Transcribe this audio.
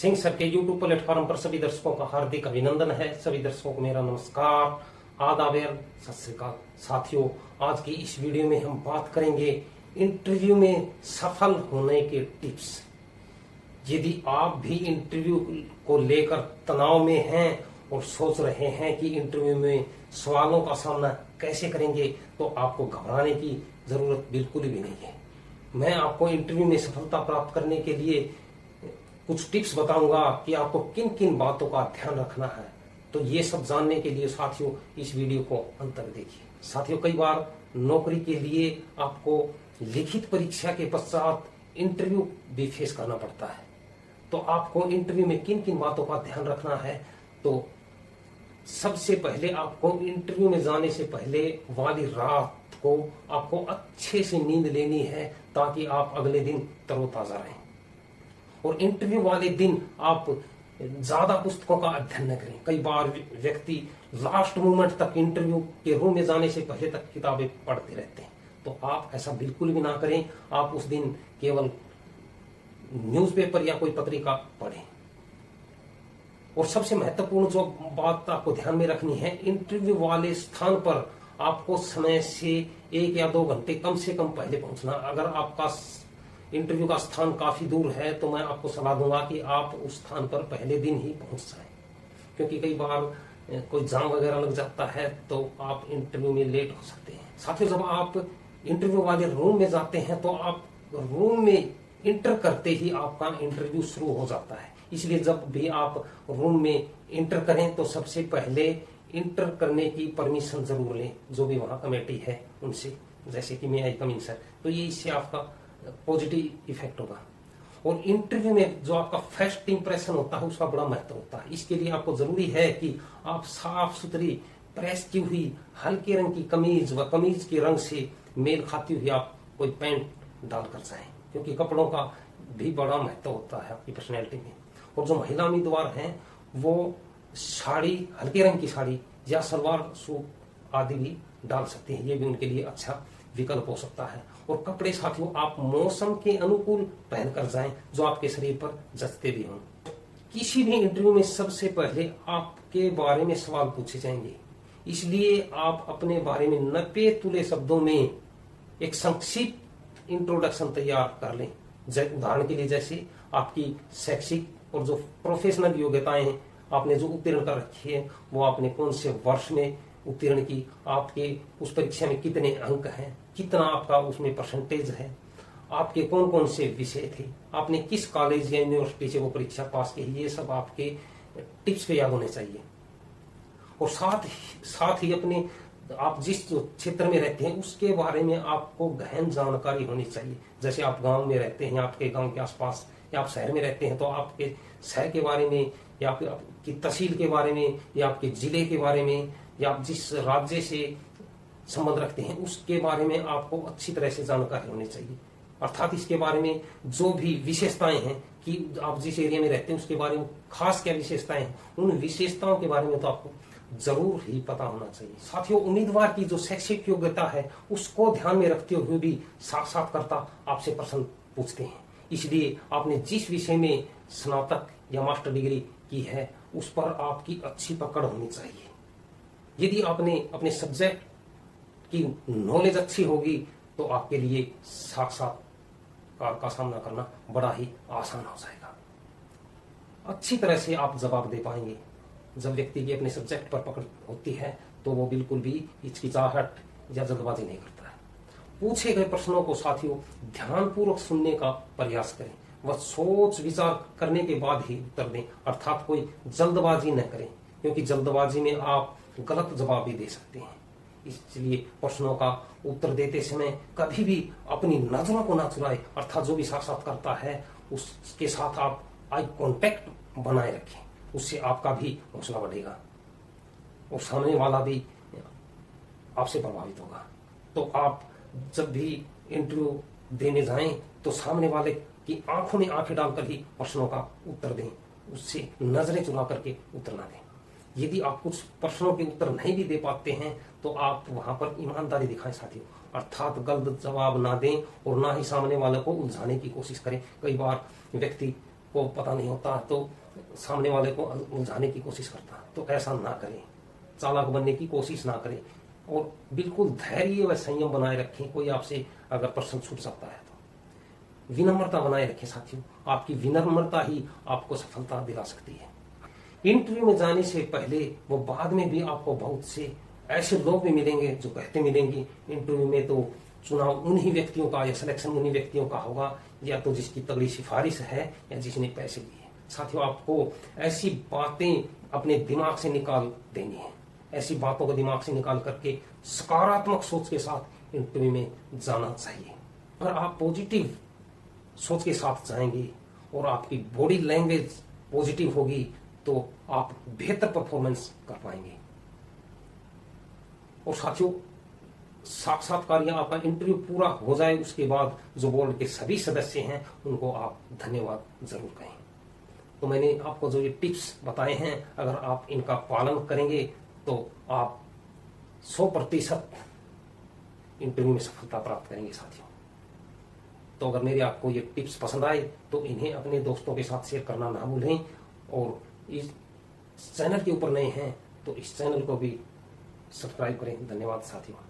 Singh sir के YouTube platform पर सभी दर्शकों का हार्दिक अभिनंदन है। सभी दर्शकों को मेरा नमस्कार, आदाब, सत श्री अकाल। साथियों, आज की इस वीडियो में हम बात करेंगे इंटरव्यू में सफल होने के टिप्स। यदि आप भी इंटरव्यू को लेकर तनाव में हैं और सोच रहे हैं कि इंटरव्यू में सवालों का सामना कैसे करेंगे, तो आपको घबराने की जरूरत बिल्कुल भी नहीं है। मैं आपको इंटरव्यू में सफलता प्राप्त करने के लिए कुछ टिप्स बताऊंगा कि आपको किन किन बातों का ध्यान रखना है। तो ये सब जानने के लिए साथियों इस वीडियो को अंत तक देखिए। साथियों, कई बार नौकरी के लिए आपको लिखित परीक्षा के पश्चात इंटरव्यू भी फेस करना पड़ता है। तो आपको इंटरव्यू में किन किन बातों का ध्यान रखना है, तो सबसे पहले आपको इंटरव्यू में जाने से पहले वाली रात को आपको अच्छे से नींद लेनी है, ताकि आप अगले दिन तरोताजा रहें। और इंटरव्यू वाले दिन आप ज्यादा पुस्तकों का अध्ययन न करें। कई बार व्यक्ति लास्ट मोमेंट तक इंटरव्यू के रूम में जाने से पहले तक किताबें पढ़ते रहते हैं, तो आप ऐसा बिल्कुल भी ना करें। आप उस दिन केवल न्यूज़पेपर या कोई पत्रिका पढ़ें। और सबसे महत्वपूर्ण जो बात आपको ध्यान में रखनी है, इंटरव्यू वाले स्थान पर आपको समय से 1 या 2 घंटे कम से कम पहले पहुंचना। अगर आपका इंटरव्यू का स्थान काफी दूर है तो मैं आपको सलाह दूंगा कि आप उस स्थान पर पहले दिन ही पहुंच जाएं, क्योंकि कई बार कोई जाम वगैरह लग जाता है तो आप इंटरव्यू में लेट हो सकते हैं। साथ ही जब आप इंटरव्यू वाले रूम में जाते हैं तो आप रूम में इंटर करते ही आपका इंटरव्यू शुरू हो जाता है। इसलिए जब भी आप रूम में इंटर करें तो सबसे पहले इंटर करने की परमिशन जरूर लें, जो भी वहां कमेटी है उनसे, जैसे कि मैं आई कम इन सर। तो ये इससे आपका पॉजिटिव इफेक्ट होगा। और इंटरव्यू में जो आपका फर्स्ट इंप्रेशन होता है उसका बड़ा महत्व होता है। इसके लिए आपको जरूरी है कि आप साफ सुथरी प्रेस की हुई हल्के रंग की कमीज व कमीज के रंग से मेल खाती हुई आप कोई पैंट डालकर जाएं, क्योंकि कपड़ों का भी बड़ा महत्व होता है आपकी पर्सनैलिटी में। और जो महिला उम्मीदवार हैं वो साड़ी, हल्के रंग की साड़ी या सलवार सूट आदि भी डाल सकते हैं। ये भी उनके लिए अच्छा विकल्प हो सकता है। और कपड़े साथियों आप मौसम के अनुकूल पहनकर जाएं, जो आपके शरीर पर जचते भी हों। किसी भी इंटरव्यू में सबसे पहले आपके बारे में सवाल पूछे जाएंगे, इसलिए आप अपने बारे में 90 तुले शब्दों में एक संक्षिप्त इंट्रोडक्शन तैयार कर लें। उदाहरण के लिए जैसे आपकी शैक्षिक और जो प्रोफेशनल योग्यताएं हैं, आपने जो उत्तीर्ण कर रखी है वो आपने कौन से वर्ष में उत्तीर्ण की, आपके उस परीक्षा में कितने अंक हैं, कितना आपका उसमें परसेंटेज है, आपके कौन कौन से विषय थे, आपने किस कॉलेज या यूनिवर्सिटी से वो परीक्षा पास की, ये सब आपके टिप्स पे याद होने चाहिए। और साथ ही अपने आप जिस क्षेत्र में रहते हैं उसके बारे में आपको गहन जानकारी होनी चाहिए। जैसे आप गांव में रहते हैं, आपके गांव के आसपास, या आप शहर में रहते हैं तो आपके शहर के बारे में, या आपकी तहसील के बारे में, या आपके जिले के बारे में, या आप जिस राज्य से संबंध रखते हैं उसके बारे में आपको अच्छी तरह से जानकारी होनी चाहिए। अर्थात इसके बारे में जो भी विशेषताएं हैं कि आप जिस एरिया में रहते हैं उसके बारे में खास क्या विशेषताएं हैं, उन विशेषताओं के बारे में तो आपको जरूर ही पता होना चाहिए। साथियों, उम्मीदवार की जो शैक्षिक योग्यता है उसको ध्यान में रखते हुए भी साक्षात्कारकर्ता आपसे प्रश्न पूछते हैं। इसलिए आपने जिस विषय में स्नातक या मास्टर डिग्री की है उस पर आपकी अच्छी पकड़ होनी चाहिए। यदि आपने अपने सब्जेक्ट की नॉलेज अच्छी होगी तो आपके लिए साक्षात्कार का सामना करना बड़ा ही आसान हो जाएगा। अच्छी तरह से आप जवाब दे पाएंगे। जब व्यक्ति की अपने सब्जेक्ट पर पकड़ होती है तो वो बिल्कुल भी हिचकिचाहट या जल्दबाजी नहीं करता है। पूछे गए प्रश्नों को साथियों ध्यानपूर्वक सुनने का प्रयास करें, वह सोच विचार करने के बाद ही उत्तर दें। अर्थात कोई जल्दबाजी न करें, क्योंकि जल्दबाजी में आप गलत जवाब भी दे सकते हैं। इसलिए प्रश्नों का उत्तर देते समय कभी भी अपनी नजरों को ना चुराए। अर्थात जो भी साक्षात्कारकर्ता है उसके साथ आप आई कांटेक्ट बनाए रखें, उससे आपका भी हौसला बढ़ेगा और सामने वाला भी आपसे प्रभावित होगा। तो आप जब भी इंटरव्यू देने जाएं तो सामने वाले की आंखों में आंखें डालकर ही प्रश्नों का उत्तर दें, उससे नजरें चुरा करके उत्तर ना दें। यदि आप कुछ प्रश्नों के उत्तर नहीं भी दे पाते हैं तो आप वहां पर ईमानदारी दिखाएं साथियों, अर्थात गलत जवाब ना दें और ना ही सामने वाले को उलझाने की कोशिश करें। कई बार व्यक्ति को पता नहीं होता तो सामने वाले को उलझाने की कोशिश करता है। तो ऐसा ना करें, चालाक बनने की कोशिश ना करें और बिल्कुल धैर्य व संयम बनाए रखें। कोई आपसे अगर प्रश्न छूट सकता है तो विनम्रता बनाए रखें साथियों। आपकी विनम्रता ही आपको सफलता दिला सकती है। इंटरव्यू में जाने से पहले वो बाद में भी आपको बहुत से ऐसे लोग भी मिलेंगे जो कहते मिलेंगे इंटरव्यू में तो चुनाव उन्हीं व्यक्तियों का या सिलेक्शन उन्हीं व्यक्तियों का होगा, या तो जिसकी तगड़ी सिफारिश है या जिसने पैसे दिए। साथियों, आपको ऐसी बातें अपने दिमाग से निकाल देनी है। ऐसी बातों को दिमाग से निकाल करके सकारात्मक सोच के साथ इंटरव्यू में जाना चाहिए। अगर आप पॉजिटिव सोच के साथ जाएंगे और आपकी बॉडी लैंग्वेज पॉजिटिव होगी तो आप बेहतर परफॉर्मेंस कर पाएंगे। और साथियों, साक्षात्कार या आपका इंटरव्यू पूरा हो जाए उसके बाद जो बोर्ड के सभी सदस्य हैं उनको आप धन्यवाद जरूर कहें। तो मैंने आपको जो ये टिप्स बताए हैं, अगर आप इनका पालन करेंगे तो आप 100% इंटरव्यू में सफलता प्राप्त करेंगे साथियों। तो अगर मेरे आपको ये टिप्स पसंद आए तो इन्हें अपने दोस्तों के साथ शेयर करना ना भूलें। और इस चैनल के ऊपर नए हैं तो इस चैनल को भी सब्सक्राइब करें। धन्यवाद साथियों।